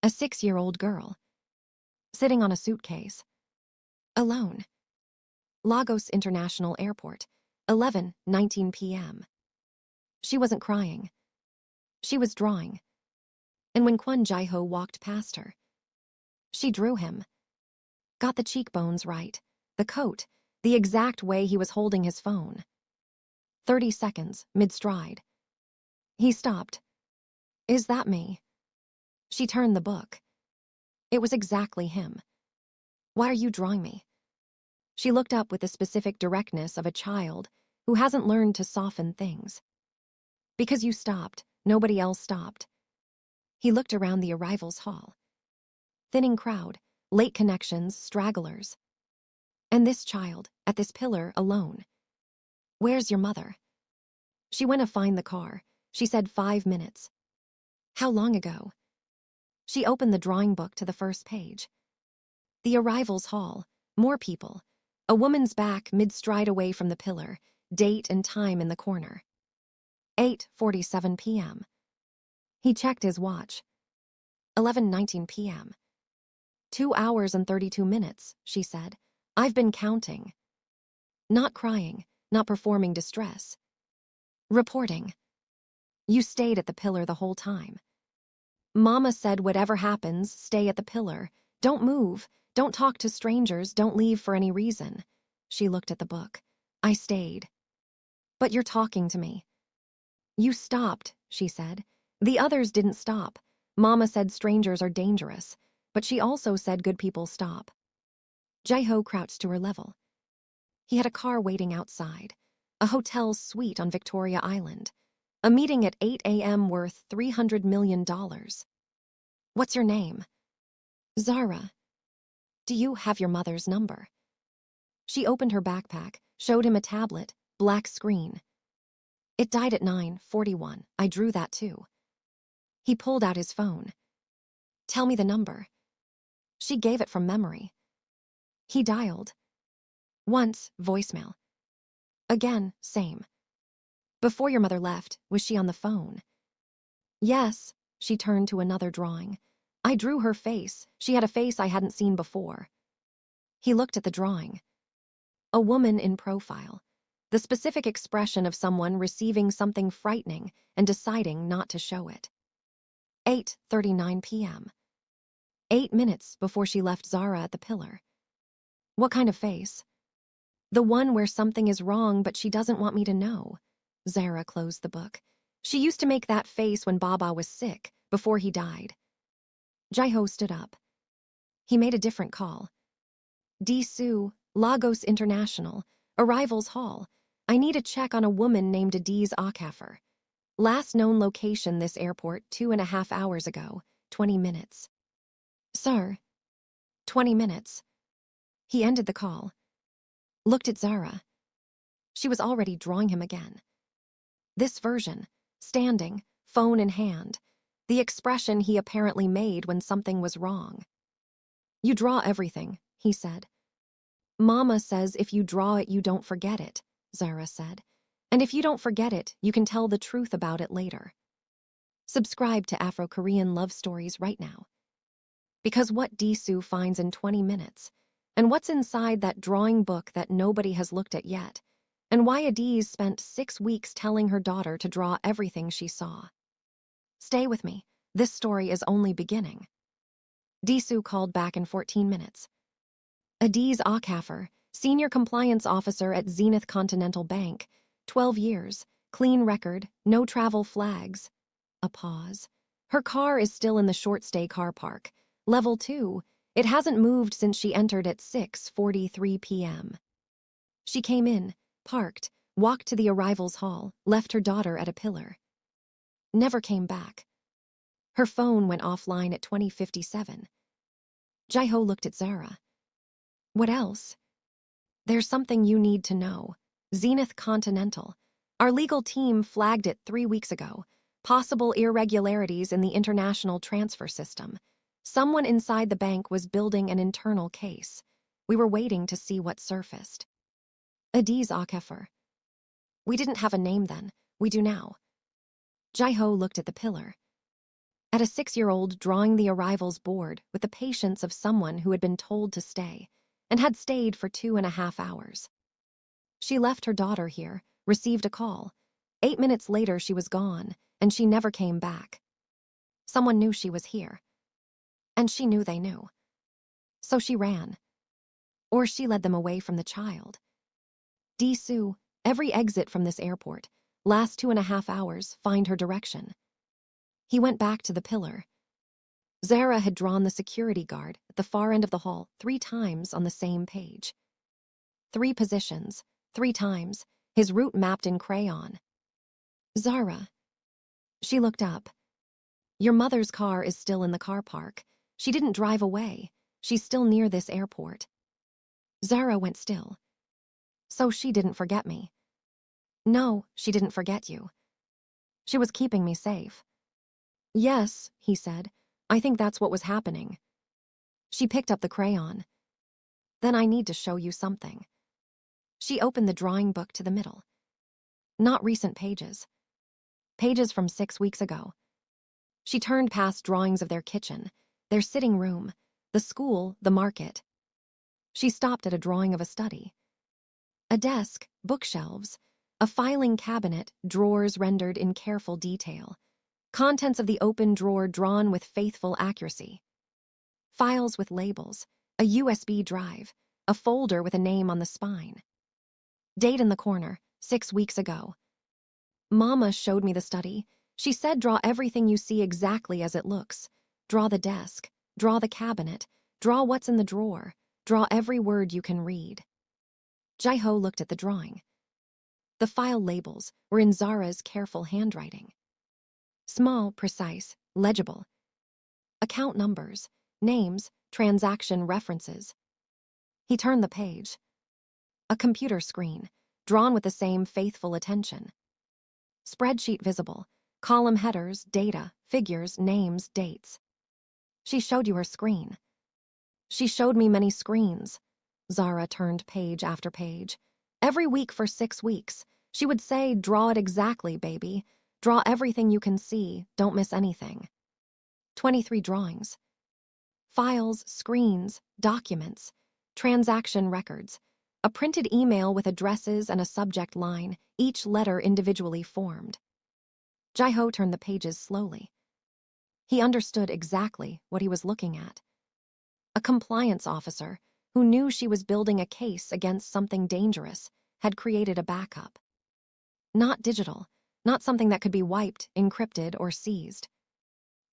A 6-year-old girl. Sitting on a suitcase. Alone. Lagos International Airport. 11:19 p.m. She wasn't crying. She was drawing. And when Kwon Ji-ho walked past her, she drew him. Got the cheekbones right, the coat, the exact way he was holding his phone. 30 seconds, mid-stride. He stopped. Is that me? She turned the book. It was exactly him. Why are you drawing me? She looked up with the specific directness of a child who hasn't learned to soften things. Because you stopped, nobody else stopped. He looked around the arrivals hall. Thinning crowd, late connections, stragglers. And this child, at this pillar, alone. Where's your mother? She went to find the car. She said 5 minutes. How long ago? She opened the drawing book to the first page. The arrivals hall, more people. A woman's back mid-stride away from the pillar, date and time in the corner. 8:47 p.m. He checked his watch. 11:19 p.m. 2 hours and 32 minutes, she said. I've been counting. Not crying, not performing distress. Reporting. You stayed at the pillar the whole time. Mama said whatever happens, stay at the pillar. Don't move, don't talk to strangers, don't leave for any reason. She looked at the book. I stayed. But you're talking to me. You stopped, she said. The others didn't stop. Mama said strangers are dangerous, but she also said good people stop. Ji-ho crouched to her level. He had a car waiting outside, a hotel suite on Victoria Island, a meeting at 8 a.m. worth $300 million. What's your name? Zara. Do you have your mother's number? She opened her backpack, showed him a tablet, black screen. It died at 9:41. I drew that too. He pulled out his phone. Tell me the number. She gave it from memory. He dialed. Once, voicemail. Again, same. Before your mother left, was she on the phone? Yes, she turned to another drawing. I drew her face. She had a face I hadn't seen before. He looked at the drawing. A woman in profile. The specific expression of someone receiving something frightening and deciding not to show it. 8:39 p.m. 8 minutes before she left Zara at the pillar. What kind of face? The one where something is wrong but she doesn't want me to know. Zara closed the book. She used to make that face when Baba was sick, before he died. Ji-ho stood up. He made a different call. D-Su, Lagos International, Arrivals Hall. I need a check on a woman named Adiz Akafer. Last known location this airport 2.5 hours ago, 20 minutes. Sir. 20 minutes. He ended the call. Looked at Zara. She was already drawing him again. This version, standing, phone in hand, the expression he apparently made when something was wrong. You draw everything, he said. Mama says if you draw it, you don't forget it, Zara said. And if you don't forget it, you can tell the truth about it later. Subscribe to Afro-Korean love stories right now. Because what D-Su finds in 20 minutes, and what's inside that drawing book that nobody has looked at yet, and why Adiz spent 6 weeks telling her daughter to draw everything she saw. Stay with me. This story is only beginning. D-Su called back in 14 minutes. Adiz Akafer, Senior Compliance Officer at Zenith Continental Bank, 12 years, clean record, no travel flags. A pause. Her car is still in the short-stay car park. Level 2. It hasn't moved since she entered at 6:43 p.m. She came in, parked, walked to the arrivals hall, left her daughter at a pillar. Never came back. Her phone went offline at 20:57. Ji-ho looked at Zara. What else? There's something you need to know. Zenith Continental. Our legal team flagged it 3 weeks ago. Possible irregularities in the international transfer system. Someone inside the bank was building an internal case. We were waiting to see what surfaced. Adiz Akafer. We didn't have a name then. We do now. Ji-ho looked at the pillar. At a 6-year-old drawing the arrivals board with the patience of someone who had been told to stay and had stayed for 2.5 hours. She left her daughter here, received a call. 8 minutes later, she was gone, and she never came back. Someone knew she was here, and she knew they knew. So she ran. Or she led them away from the child. Sue, every exit from this airport, last 2.5 hours, find her direction. He went back to the pillar. Zara had drawn the security guard at the far end of the hall 3 times on the same page. 3 positions, 3 times, his route mapped in crayon. Zara. She looked up. Your mother's car is still in the car park. She didn't drive away. She's still near this airport. Zara went still. So she didn't forget me. No, she didn't forget you. She was keeping me safe. Yes, he said. I think that's what was happening. She picked up the crayon. Then I need to show you something. She opened the drawing book to the middle. Not recent pages. Pages from 6 weeks ago. She turned past drawings of their kitchen, their sitting room, the school, the market. She stopped at a drawing of a study. A desk, bookshelves, a filing cabinet, drawers rendered in careful detail. Contents of the open drawer drawn with faithful accuracy. Files with labels, a USB drive, a folder with a name on the spine. Date in the corner, 6 weeks ago. Mama showed me the study. She said draw everything you see exactly as it looks. Draw the desk, draw the cabinet, draw what's in the drawer, draw every word you can read. Ji-ho looked at the drawing. The file labels were in Zara's careful handwriting. Small, precise, legible. Account numbers, names, transaction references. He turned the page. A computer screen, drawn with the same faithful attention. Spreadsheet visible, column headers, data, figures, names, dates. She showed you her screen. She showed me many screens. Zara turned page after page. Every week for 6 weeks, she would say, draw it exactly, baby. Draw everything you can see, don't miss anything. 23 drawings. Files, screens, documents, transaction records, a printed email with addresses and a subject line, each letter individually formed. Ji-ho turned the pages slowly. He understood exactly what he was looking at. A compliance officer who knew she was building a case against something dangerous had created a backup. Not digital, not something that could be wiped, encrypted, or seized.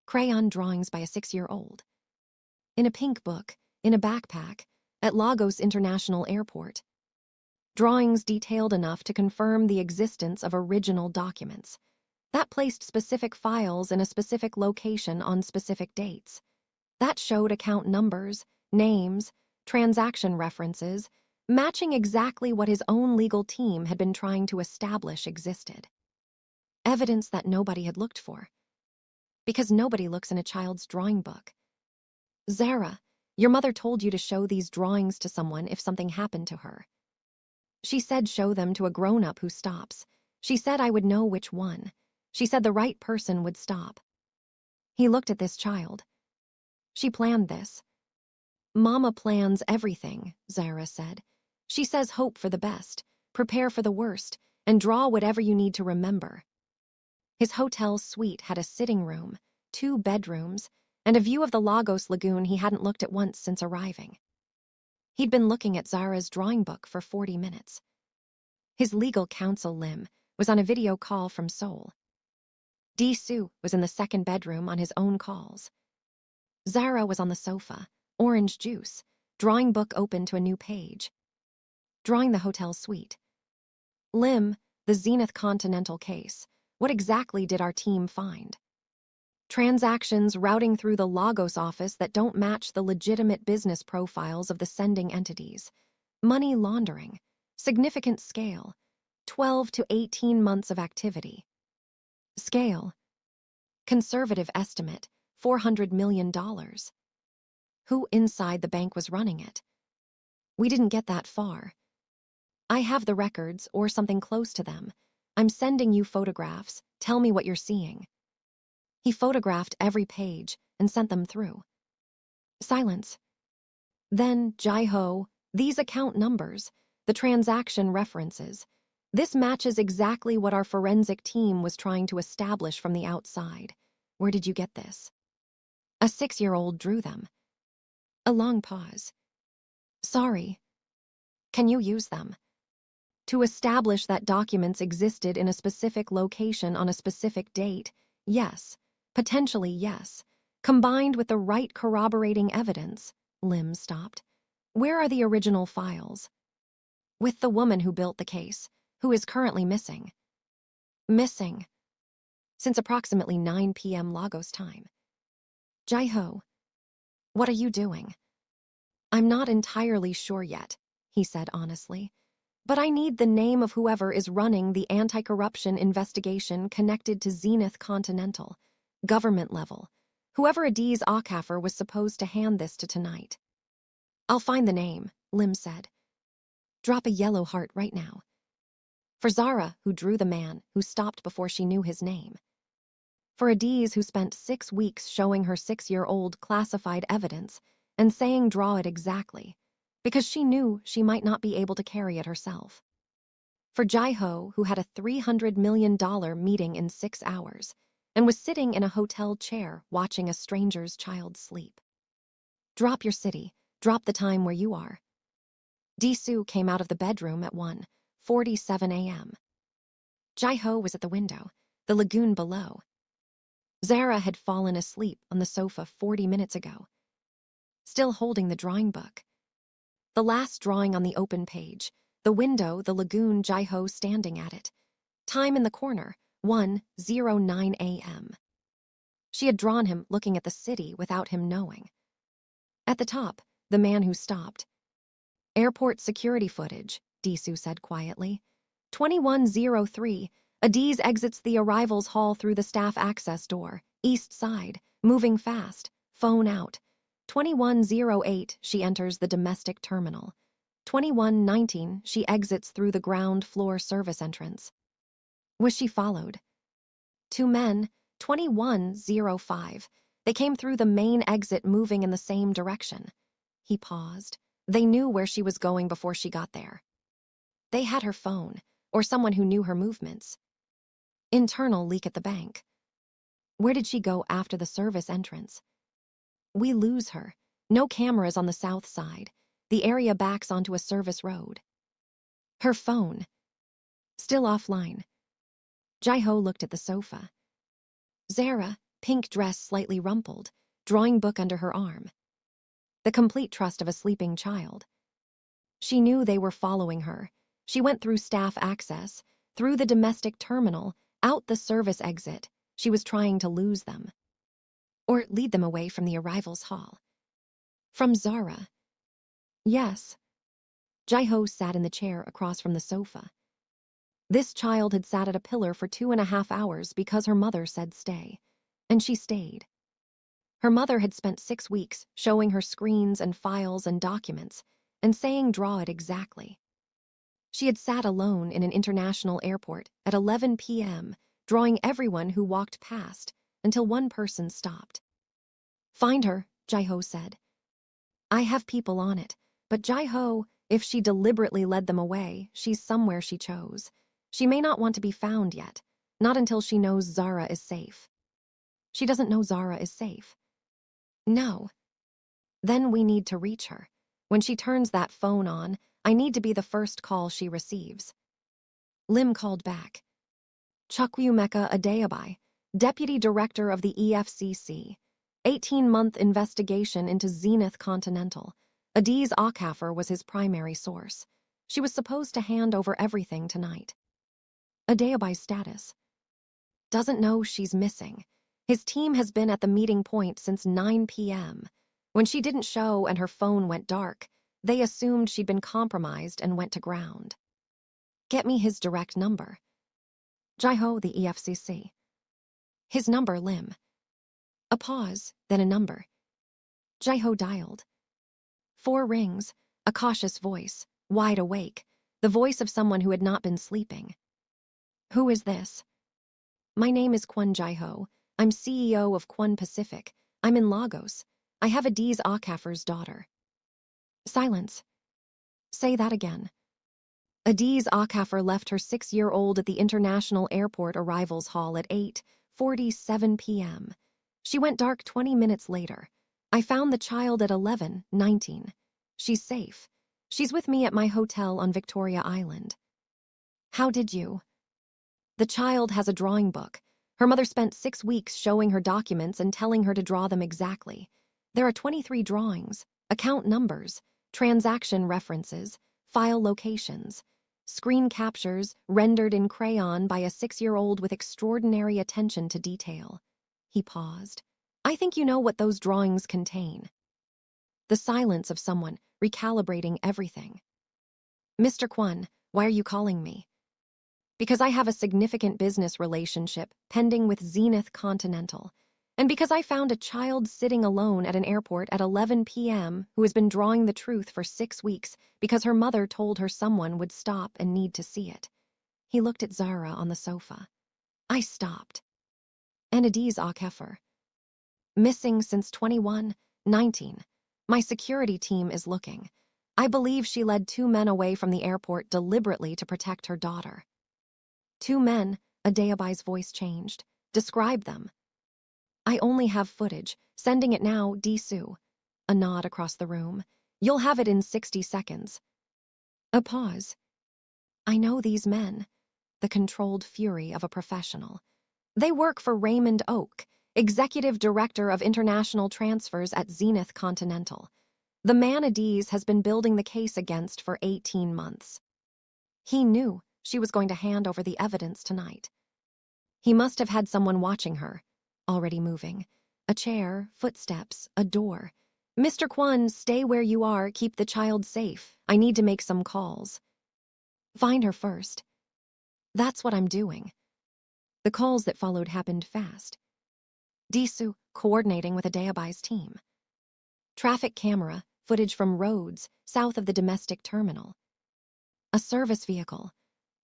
Crayon drawings by a 6-year-old. In a pink book, in a backpack, at Lagos International Airport. Drawings detailed enough to confirm the existence of original documents. That placed specific files in a specific location on specific dates. That showed account numbers, names, transaction references, matching exactly what his own legal team had been trying to establish existed. Evidence that nobody had looked for. Because nobody looks in a child's drawing book. Zara, your mother told you to show these drawings to someone if something happened to her. She said show them to a grown-up who stops. She said I would know which one. She said the right person would stop. He looked at this child. She planned this. Mama plans everything, Zara said. She says hope for the best, prepare for the worst, and draw whatever you need to remember. His hotel suite had a sitting room, 2 bedrooms, and a view of the Lagos Lagoon he hadn't looked at once since arriving. He'd been looking at Zara's drawing book for 40 minutes. His legal counsel, Lim, was on a video call from Seoul. Sue was in the 2nd bedroom on his own calls. Zara was on the sofa, orange juice, drawing book open to a new page. Drawing the hotel suite. Lim, the Zenith Continental case. What exactly did our team find? Transactions routing through the Lagos office that don't match the legitimate business profiles of the sending entities. Money laundering. Significant scale. 12 to 18 months of activity. Scale. Conservative estimate, $400 million. Who inside the bank was running it? We didn't get that far. I have the records or something close to them. I'm sending you photographs. Tell me what you're seeing. He photographed every page and sent them through. Silence. Then, Ji-ho, these account numbers, the transaction references. This matches exactly what our forensic team was trying to establish from the outside. Where did you get this? A 6-year-old drew them. A long pause. Sorry. Can you use them? To establish that documents existed in a specific location on a specific date, yes. Potentially yes. Combined with the right corroborating evidence, Lim stopped. Where are the original files? With the woman who built the case, who is currently missing. Missing. Since approximately 9 p.m. Lagos time. Ji-ho, what are you doing? I'm not entirely sure yet, he said honestly. But I need the name of whoever is running the anti-corruption investigation connected to Zenith Continental, government level. Whoever Adiz Akafar was supposed to hand this to tonight. I'll find the name, Lim said. Drop a yellow heart right now. For Zara, who drew the man, who stopped before she knew his name. For Adiz, who spent 6 weeks showing her 6-year-old classified evidence and saying draw it exactly, because she knew she might not be able to carry it herself. For Ji-ho, who had a $300 million meeting in 6 hours and was sitting in a hotel chair watching a stranger's child sleep. Drop your city, drop the time where you are. Disu came out of the bedroom at 1:47 a.m. Ji-ho was at the window, the lagoon below. Zara had fallen asleep on the sofa 40 minutes ago, still holding the drawing book. The last drawing on the open page, the window, the lagoon, Ji-ho standing at it. Time in the corner, 1:09 a.m. She had drawn him looking at the city without him knowing. At the top, the man who stopped. Airport security footage, Disu said quietly. 21:03, Adiz exits the arrivals hall through the staff access door, east side, moving fast, phone out. 21:08, she enters the domestic terminal. 21:19, she exits through the ground floor service entrance. Was she followed? 2 men, 21:05. They came through the main exit moving in the same direction. He paused. They knew where she was going before she got there. They had her phone, or someone who knew her movements. Internal leak at the bank. Where did she go after the service entrance? We lose her. No cameras on the south side. The area backs onto a service road. Her phone. Still offline. Ji-ho looked at the sofa. Zara, pink dress slightly rumpled, drawing book under her arm. The complete trust of a sleeping child. She knew they were following her. She went through staff access, through the domestic terminal, out the service exit. She was trying to lose them. Or lead them away from the arrivals hall. From Zara. Yes. Ji-ho sat in the chair across from the sofa. This child had sat at a pillar for 2.5 hours because her mother said stay. And she stayed. Her mother had spent 6 weeks showing her screens and files and documents and saying draw it exactly. She had sat alone in an international airport at 11 p.m., drawing everyone who walked past until one person stopped. Find her, Ji-ho said. I have people on it, but Ji-ho, if she deliberately led them away, she's somewhere she chose. She may not want to be found yet, not until she knows Zara is safe. She doesn't know Zara is safe. No. Then we need to reach her. When she turns that phone on, I need to be the first call she receives. Lim called back. Chukwumeka Adeobai, Deputy Director of the EFCC. 18-month investigation into Zenith Continental. Adiz Akafar was his primary source. She was supposed to hand over everything tonight. Adeobai's status. Doesn't know she's missing. His team has been at the meeting point since 9 p.m. When she didn't show and her phone went dark, they assumed she'd been compromised and went to ground. Get me his direct number. Ji-ho, the EFCC. His number, Lim. A pause, then a number. Ji-ho dialed. 4 rings, a cautious voice, wide awake, the voice of someone who had not been sleeping. Who is this? My name is Kwon Ji-ho. I'm CEO of Kwon Pacific. I'm in Lagos. I have Adiz Akafer's daughter. Silence. Say that again. Adiz Akafer left her 6-year-old at the International Airport Arrivals Hall at 8:47 p.m. She went dark 20 minutes later. I found the child at 11:19. She's safe. She's with me at my hotel on Victoria Island. How did you? The child has a drawing book. Her mother spent 6 weeks showing her documents and telling her to draw them exactly. There are 23 drawings, account numbers, transaction references, file locations, screen captures rendered in crayon by a 6-year-old with extraordinary attention to detail. He paused. I think you know what those drawings contain. The silence of someone recalibrating everything. Mr. Kwon, why are you calling me? Because I have a significant business relationship pending with Zenith Continental, and because I found a child sitting alone at an airport at 11 p.m. who has been drawing the truth for 6 weeks because her mother told her someone would stop and need to see it. He looked at Zara on the sofa. I stopped. And Adiz Akafer. Missing since 21/19. My security team is looking. I believe she led 2 men away from the airport deliberately to protect her daughter. 2 men, Adebayo's voice changed. Describe them. I only have footage. Sending it now, Disu. A nod across the room. You'll have it in 60 seconds. A pause. I know these men. The controlled fury of a professional. They work for Raymond Oak, Executive Director of International Transfers at Zenith Continental. The man Adiz has been building the case against for 18 months. He knew she was going to hand over the evidence tonight. He must have had someone watching her, already moving. A chair, footsteps, a door. Mr. Kwon, stay where you are, keep the child safe. I need to make some calls. Find her first. That's what I'm doing. The calls that followed happened fast. Disu, coordinating with Adebayo's team. Traffic camera, footage from roads south of the domestic terminal. A service vehicle,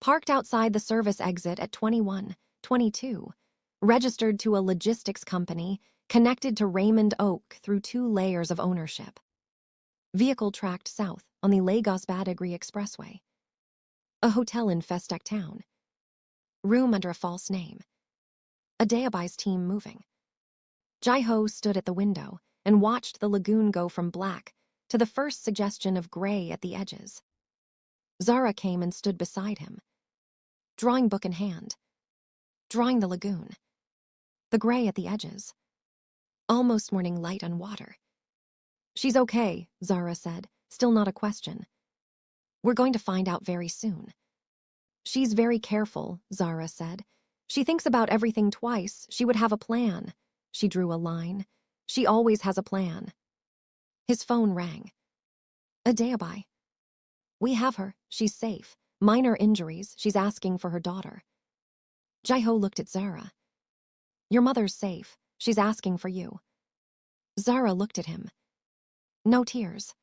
parked outside the service exit at 21:22, registered to a logistics company connected to Raymond Oak through 2 layers of ownership. Vehicle tracked south on the Lagos-Badagry Expressway. A hotel in Festac Town. Room under a false name. Adebayo's team moving. Ji-ho stood at the window and watched the lagoon go from black to the first suggestion of gray at the edges. Zara came and stood beside him, drawing book in hand, drawing the lagoon. The gray at the edges. Almost morning light on water. She's okay, Zara said, still not a question. We're going to find out very soon. She's very careful, Zara said. She thinks about everything twice. She would have a plan. She drew a line. She always has a plan. His phone rang. Adebayo. We have her. She's safe. Minor injuries. She's asking for her daughter. Ji-ho looked at Zara. Your mother's safe. She's asking for you. Zara looked at him. No tears.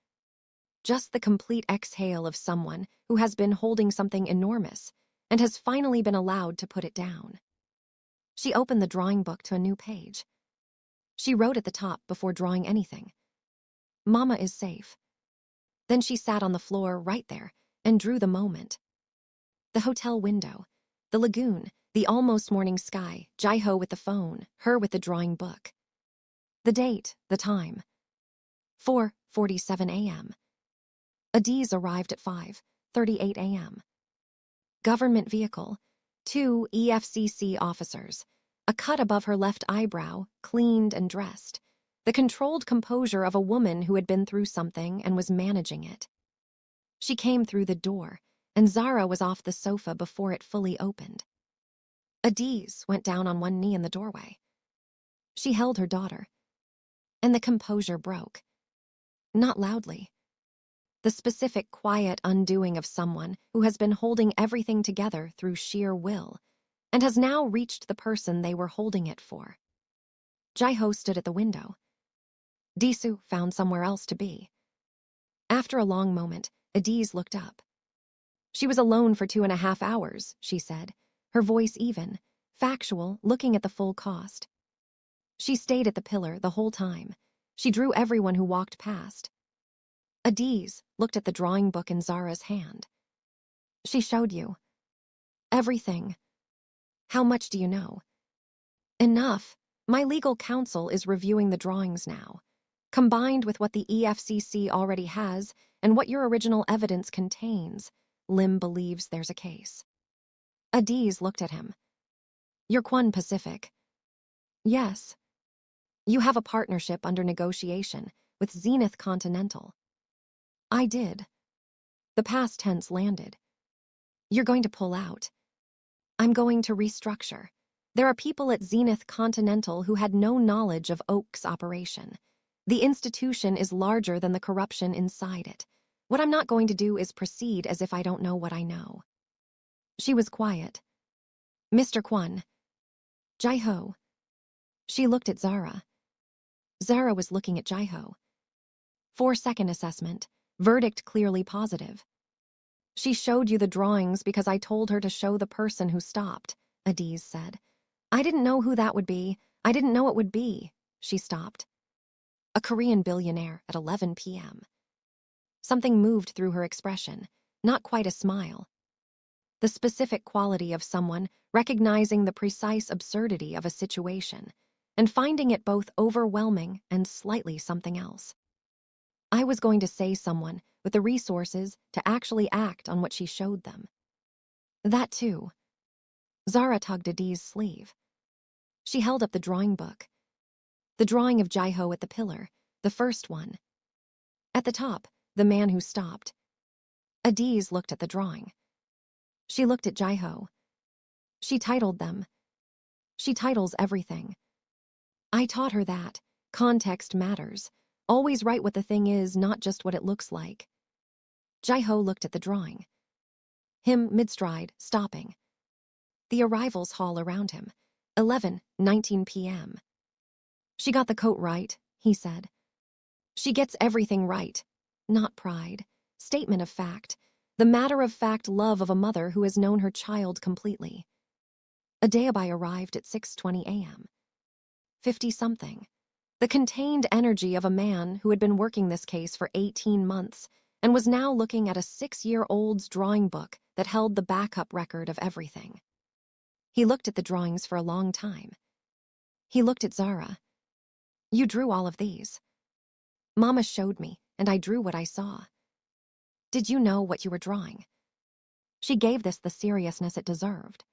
Just the complete exhale of someone who has been holding something enormous and has finally been allowed to put it down. She opened the drawing book to a new page. She wrote at the top before drawing anything. Mama is safe. Then she sat on the floor right there and drew the moment. The hotel window, the lagoon, the almost morning sky, Ji-ho with the phone, her with the drawing book. The date, the time. 4:47 a.m. Adiz arrived at 5:38 a.m. Government vehicle, 2 EFCC officers, a cut above her left eyebrow, cleaned and dressed, the controlled composure of a woman who had been through something and was managing it. She came through the door, and Zara was off the sofa before it fully opened. Adiz went down on one knee in the doorway. She held her daughter, and the composure broke. Not loudly. The specific quiet undoing of someone who has been holding everything together through sheer will and has now reached the person they were holding it for. Ji-ho stood at the window. Disu found somewhere else to be. After a long moment, Adiz looked up. She was alone for 2.5 hours, she said, her voice even, factual, looking at the full cost. She stayed at the pillar the whole time. She drew everyone who walked past. Adiz looked at the drawing book in Zara's hand. She showed you. Everything. How much do you know? Enough. My legal counsel is reviewing the drawings now. Combined with what the EFCC already has and what your original evidence contains, Lim believes there's a case. Adiz looked at him. You're Kwon Pacific. Yes. You have a partnership under negotiation with Zenith Continental. I did. The past tense landed. You're going to pull out. I'm going to restructure. There are people at Zenith Continental who had no knowledge of Oak's operation. The institution is larger than the corruption inside it. What I'm not going to do is proceed as if I don't know what I know. She was quiet. Mr. Kwon. Ji-ho. She looked at Zara. Zara was looking at Ji-ho. 4-second assessment. Verdict clearly positive. She showed you the drawings because I told her to show the person who stopped, Adiz said. I didn't know who that would be. I didn't know it would be. She stopped. A Korean billionaire at 11 p.m. Something moved through her expression, not quite a smile. The specific quality of someone recognizing the precise absurdity of a situation and finding it both overwhelming and slightly something else. I was going to say someone with the resources to actually act on what she showed them. That too. Zara tugged Adiz's sleeve. She held up the drawing book. The drawing of Ji-ho at the pillar, the first one. At the top, the man who stopped. Adiz looked at the drawing. She looked at Ji-ho. She titled them. She titles everything. I taught her that. Context matters. Always write what the thing is, not just what it looks like. Ji-ho looked at the drawing. Him mid-stride, stopping. The arrivals hall around him. 11:19 p.m. She got the coat right, he said. She gets everything right. Not pride. Statement of fact. The matter-of-fact love of a mother who has known her child completely. Adeobai arrived at 6:20 a.m. 50-something. The contained energy of a man who had been working this case for 18 months and was now looking at a 6-year-old's drawing book that held the backup record of everything. He looked at the drawings for a long time. He looked at Zara. You drew all of these. Mama showed me, and I drew what I saw. Did you know what you were drawing? She gave this the seriousness it deserved.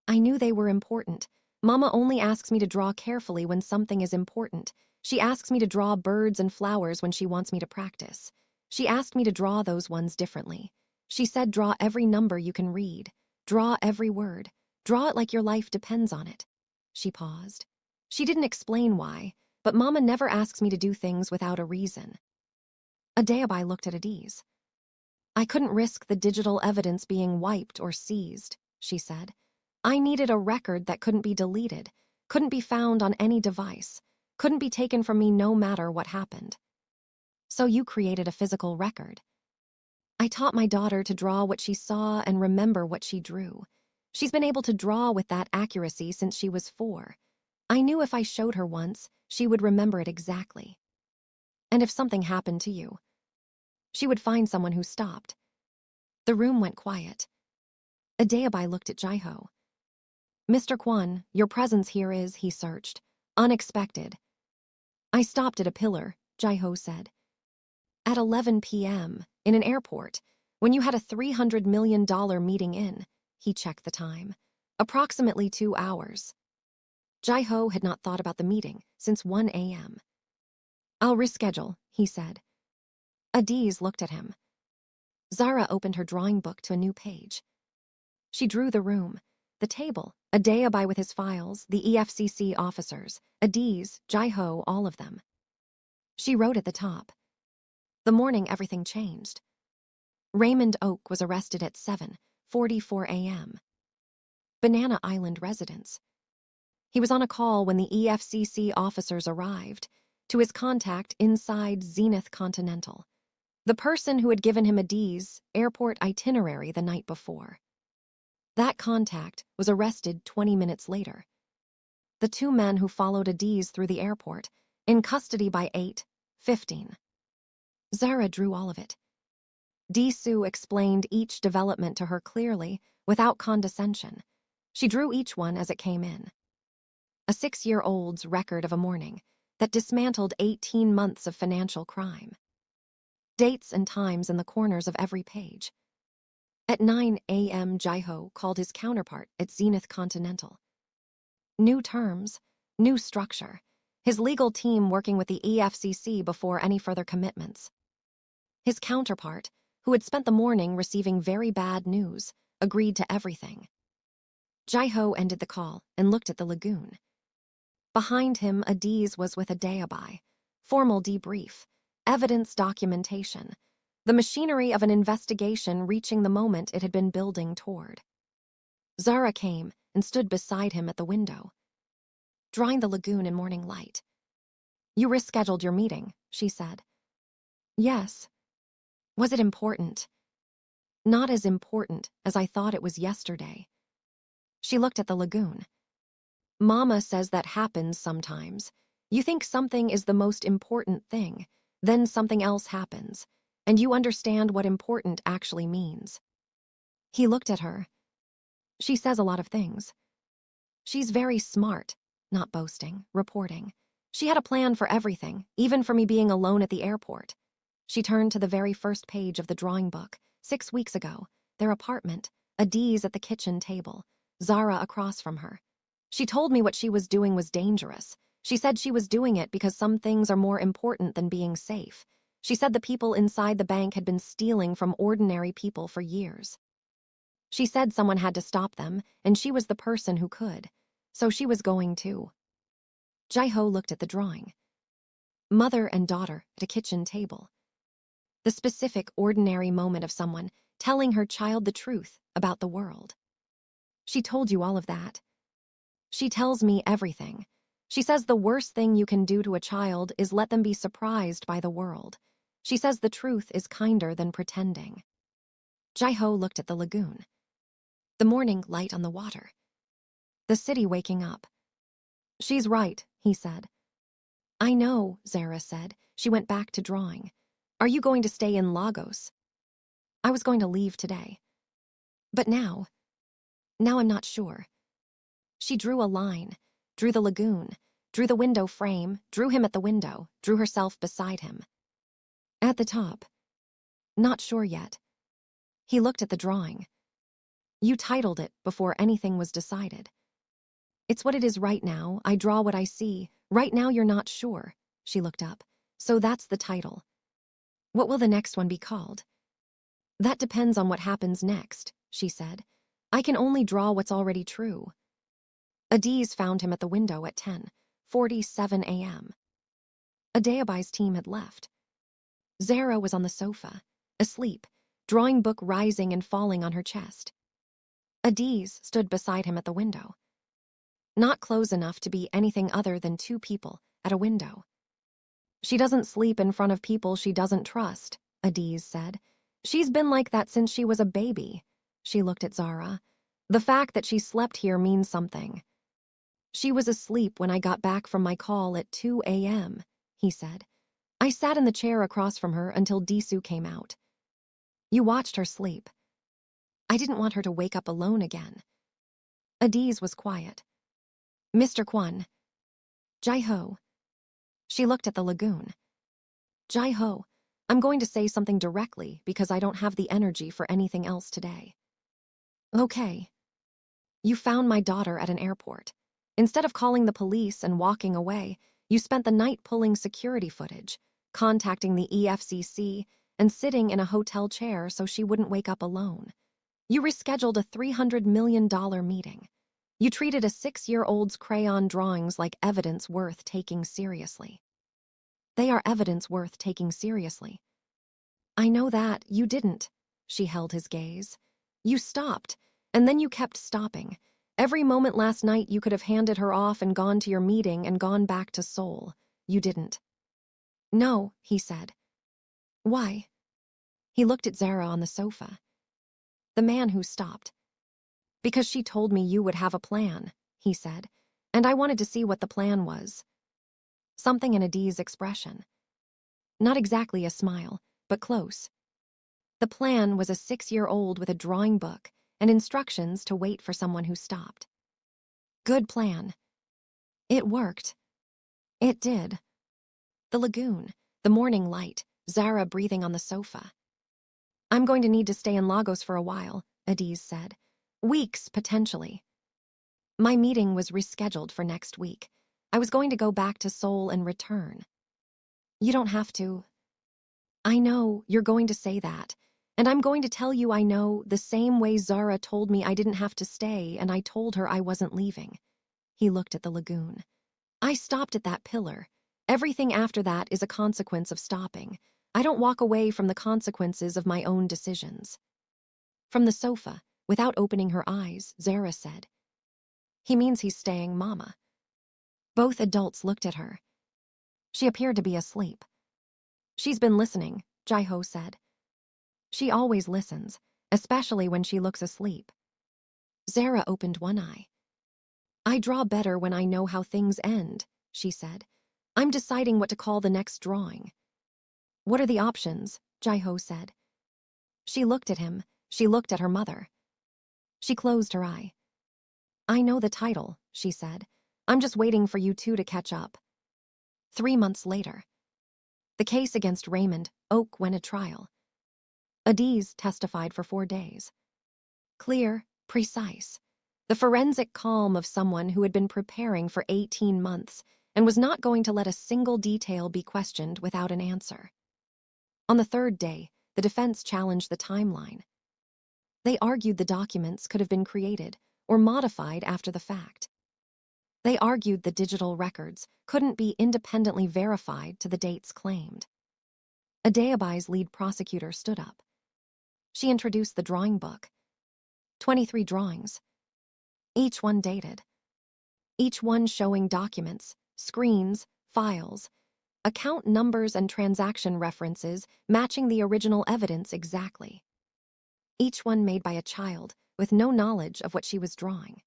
I knew they were important. Mama only asks me to draw carefully when something is important. She asks me to draw birds and flowers when she wants me to practice. She asked me to draw those ones differently. She said draw every number you can read. Draw every word. Draw it like your life depends on it. She paused. She didn't explain why, but Mama never asks me to do things without a reason. Adeobai looked at Adiz. I couldn't risk the digital evidence being wiped or seized, she said. I needed a record that couldn't be deleted, couldn't be found on any device, couldn't be taken from me no matter what happened. So you created a physical record. I taught my daughter to draw what she saw and remember what she drew. She's been able to draw with that accuracy since she was 4. I knew if I showed her once, she would remember it exactly. And if something happened to you, she would find someone who stopped. The room went quiet. Adeobai looked at Ji-ho. Mr. Kwon, your presence here is, he searched, unexpected. I stopped at a pillar, Ji-ho said. At 11 p.m., in an airport, when you had a $300 million meeting in, he checked the time. Approximately 2 hours. Ji-ho had not thought about the meeting since 1 a.m. I'll reschedule, he said. Adiz looked at him. Zara opened her drawing book to a new page. She drew the room, the table, Adeobai with his files, the EFCC officers, Adiz, Ji-ho, all of them. She wrote at the top. The morning everything changed. Raymond Oak was arrested at 7:44 a.m. Banana Island residence. He was on a call when the EFCC officers arrived, to his contact inside Zenith Continental, the person who had given him Adiz's airport itinerary the night before. That contact was arrested 20 minutes later. The The two men who followed Adiz through the airport, in custody by 8:15. Zara drew all of it. Disoo explained each development to her clearly, without condescension. She drew each one as it came in. A 6-year-old's record of a morning that dismantled 18 months of financial crime. Dates and times in the corners of every page. At 9 a.m., Ji-ho called his counterpart at Zenith Continental. New terms, new structure. His legal team working with the EFCC before any further commitments. His counterpart, who had spent the morning receiving very bad news, agreed to everything. Ji-ho ended the call and looked at the lagoon. Behind him, Adiz was with a dayabai. Formal debrief, evidence documentation, the machinery of an investigation reaching the moment it had been building toward. Zara came and stood beside him at the window, drawing the lagoon in morning light. "You rescheduled your meeting," she said. "Yes." "Was it important?" "Not as important as I thought it was yesterday." She looked at the lagoon. "Mama says that happens sometimes. You think something is the most important thing, then something else happens, and you understand what important actually means." He looked at her. "She says a lot of things. She's very smart, not boasting, reporting. She had a plan for everything, even for me being alone at the airport." She turned to the very first page of the drawing book, 6 weeks ago, their apartment, Adiz at the kitchen table, Zara across from her. "She told me what she was doing was dangerous. She said she was doing it because some things are more important than being safe. She said the people inside the bank had been stealing from ordinary people for years. She said someone had to stop them, and she was the person who could. So she was going to." Ji-ho looked at the drawing. Mother and daughter at a kitchen table. The specific, ordinary moment of someone telling her child the truth about the world. "She told you all of that." "She tells me everything. She says the worst thing you can do to a child is let them be surprised by the world. She says the truth is kinder than pretending." Ji-ho looked at the lagoon. The morning light on the water. The city waking up. "She's right," he said. "I know," Zara said. She went back to drawing. "Are you going to stay in Lagos?" "I was going to leave today. But now I'm not sure." She drew a line, drew the lagoon, drew the window frame, drew him at the window, drew herself beside him. At the top. "Not sure yet." He looked at the drawing. "You titled it before anything was decided." "It's what it is right now. I draw what I see. Right now you're not sure." She looked up. "So that's the title. What will the next one be called?" "That depends on what happens next," she said. "I can only draw what's already true." Adiz found him at the window at 10:47 a.m. Adeyabai's team had left. Zara was on the sofa, asleep, drawing book rising and falling on her chest. Adiz stood beside him at the window. Not close enough to be anything other than two people at a window. "She doesn't sleep in front of people she doesn't trust," Adiz said. "She's been like that since she was a baby." She looked at Zara. "The fact that she slept here means something." "She was asleep when I got back from my call at 2 a.m., he said. "I sat in the chair across from her until Disoo came out." "You watched her sleep." "I didn't want her to wake up alone again." Adiz was quiet. "Mr. Kwon." "Ji-ho." She looked at the lagoon. "Ji-ho, I'm going to say something directly because I don't have the energy for anything else today." "Okay." "You found my daughter at an airport. Instead of calling the police and walking away, you spent the night pulling security footage, contacting the EFCC, and sitting in a hotel chair so she wouldn't wake up alone. You rescheduled a $300 million meeting. You treated a 6-year-old's crayon drawings like evidence worth taking seriously." "They are evidence worth taking seriously." "I know that. You didn't." She held his gaze. "You stopped, and then you kept stopping. Every moment last night you could have handed her off and gone to your meeting and gone back to Seoul. You didn't." "No," he said. "Why?" He looked at Zara on the sofa. The man who stopped. "Because she told me you would have a plan," he said. And I wanted to see what the plan was. Something in Adi's expression. Not exactly a smile, but close. The plan was a 6-year-old with a drawing book and instructions to wait for someone who stopped. Good plan. It worked. It did. The lagoon, the morning light, Zara breathing on the sofa. I'm going to need to stay in Lagos for a while, Adiz said. Weeks, potentially. My meeting was rescheduled for next week. I was going to go back to Seoul and return. You don't have to. I know you're going to say that, and I'm going to tell you I know the same way Zara told me I didn't have to stay and I told her I wasn't leaving. He looked at the lagoon. I stopped at that pillar. Everything after that is a consequence of stopping. I don't walk away from the consequences of my own decisions. From the sofa, without opening her eyes, Zara said, He means he's staying, Mama. Both adults looked at her. She appeared to be asleep. She's been listening, Ji-ho said. She always listens, especially when she looks asleep. Zara opened one eye. I draw better when I know how things end, she said. I'm deciding what to call the next drawing. What are the options? Ji-ho said. She looked at him. She looked at her mother. She closed her eye. I know the title, she said. I'm just waiting for you two to catch up. 3 months later. The case against Raymond Oak went to trial. Adiz testified for 4 days. Clear, precise. The forensic calm of someone who had been preparing for 18 months and was not going to let a single detail be questioned without an answer. On the 3rd day, the defense challenged the timeline. They argued the documents could have been created or modified after the fact. They argued the digital records couldn't be independently verified to the dates claimed. Adebayo's lead prosecutor stood up. She introduced the drawing book. 23 drawings. Each one dated. Each one showing documents, screens, files, account numbers and transaction references matching the original evidence exactly. Each one made by a child with no knowledge of what she was drawing.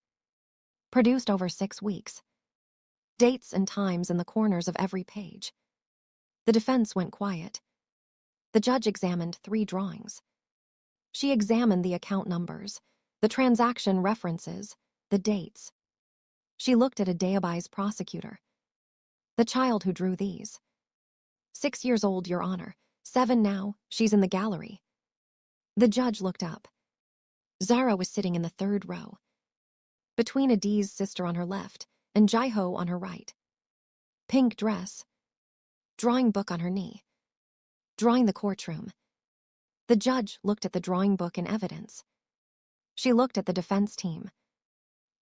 Produced over 6 weeks. Dates and times in the corners of every page. The defense went quiet. The judge examined 3 drawings. She examined the account numbers, the transaction references, the dates. She looked at Adebayo's prosecutor. The child who drew these. 6 years old, Your Honor. 7 now, she's in the gallery. The judge looked up. Zara was sitting in the 3rd row. Between Adiz's sister on her left and Ji-ho on her right. Pink dress. Drawing book on her knee. Drawing the courtroom. The judge looked at the drawing book and evidence. She looked at the defense team.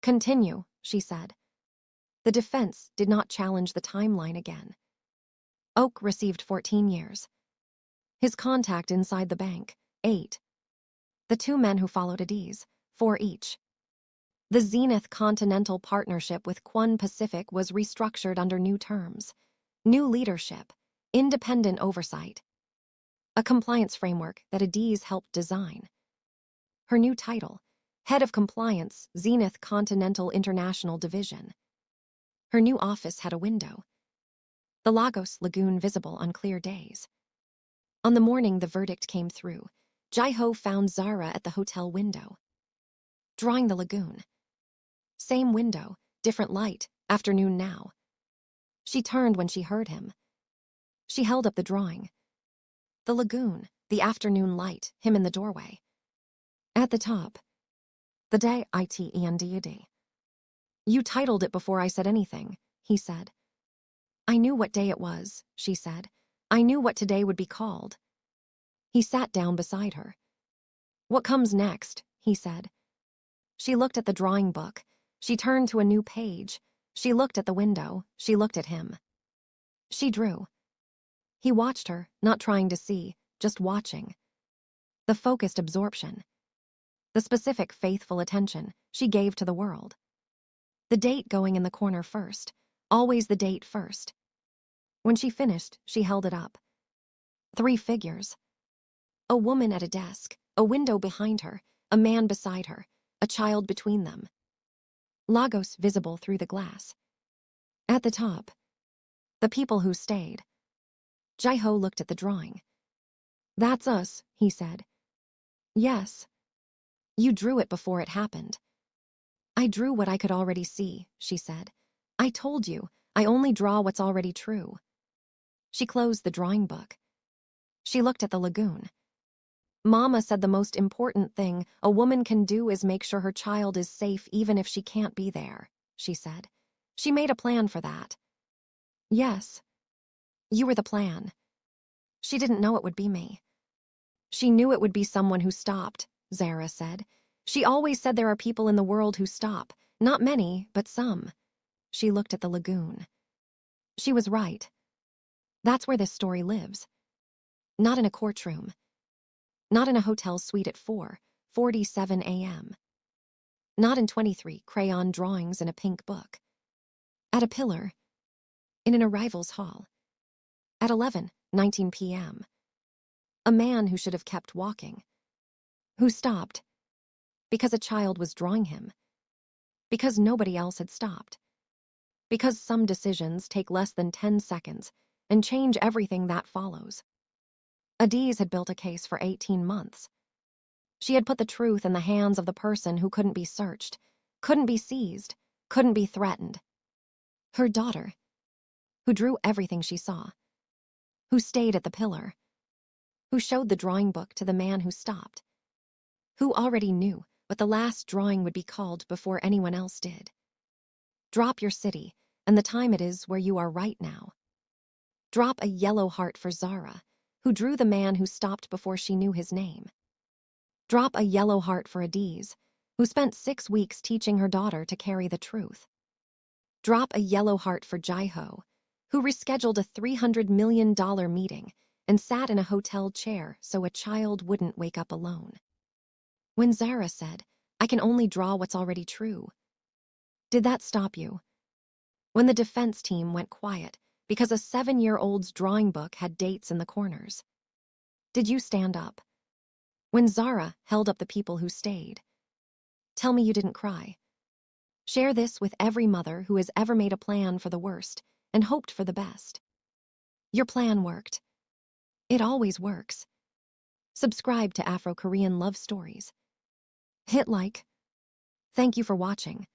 Continue, she said. The defense did not challenge the timeline again. Oak received 14 years. His contact inside the bank, 8. The 2 men who followed Adiz, 4 each. The Zenith Continental Partnership with Kwon Pacific was restructured under new terms. New leadership, independent oversight. A compliance framework that Adiz helped design. Her new title, Head of Compliance, Zenith Continental International Division. Her new office had a window. The Lagos Lagoon visible on clear days. On the morning the verdict came through, Ji-ho found Zara at the hotel window. Drawing the lagoon. Same window, different light, afternoon now. She turned when she heard him. She held up the drawing. The lagoon, the afternoon light, him in the doorway. At the top. The day itend. You titled it before I said anything, he said. I knew what day it was, she said. I knew what today would be called. He sat down beside her. What comes next, he said. She looked at the drawing book. She turned to a new page. She looked at the window. She looked at him. She drew. He watched her, not trying to see, just watching. The focused absorption. The specific, faithful attention she gave to the world. The date going in the corner first. Always the date first. When she finished, she held it up. 3 figures. A woman at a desk, a window behind her, a man beside her, a child between them. Lagos visible through the glass. At the top, the people who stayed. Ji-ho looked at the drawing. That's us, he said. Yes. You drew it before it happened. I drew what I could already see, she said. I told you, I only draw what's already true. She closed the drawing book. She looked at the lagoon. Mama said the most important thing a woman can do is make sure her child is safe even if she can't be there, she said. She made a plan for that. Yes. You were the plan. She didn't know it would be me. She knew it would be someone who stopped, Zara said. She always said there are people in the world who stop. Not many, but some. She looked at the lagoon. She was right. That's where this story lives. Not in a courtroom. Not in a hotel suite at 4:47 a.m. Not in 23 crayon drawings in a pink book. At a pillar. In an arrivals hall. At 11:19 p.m. A man who should have kept walking. Who stopped. Because a child was drawing him. Because nobody else had stopped. Because some decisions take less than 10 seconds and change everything that follows. Adiz had built a case for 18 months. She had put the truth in the hands of the person who couldn't be searched, couldn't be seized, couldn't be threatened. Her daughter, who drew everything she saw, who stayed at the pillar, who showed the drawing book to the man who stopped, who already knew what the last drawing would be called before anyone else did. Drop your city and the time it is where you are right now. Drop a yellow heart for Zara, who drew the man who stopped before she knew his name. Drop a yellow heart for Adiz, who spent 6 weeks teaching her daughter to carry the truth. Drop a yellow heart for Ji-ho, who rescheduled a $300 million meeting and sat in a hotel chair so a child wouldn't wake up alone. When Zara said, I can only draw what's already true, did that stop you? When the defense team went quiet because a 7-year-old's drawing book had dates in the corners, did you stand up? When Zara held up the people who stayed, tell me you didn't cry. Share this with every mother who has ever made a plan for the worst and hoped for the best. Your plan worked. It always works. Subscribe to Afro-Korean Love Stories. Hit like. Thank you for watching.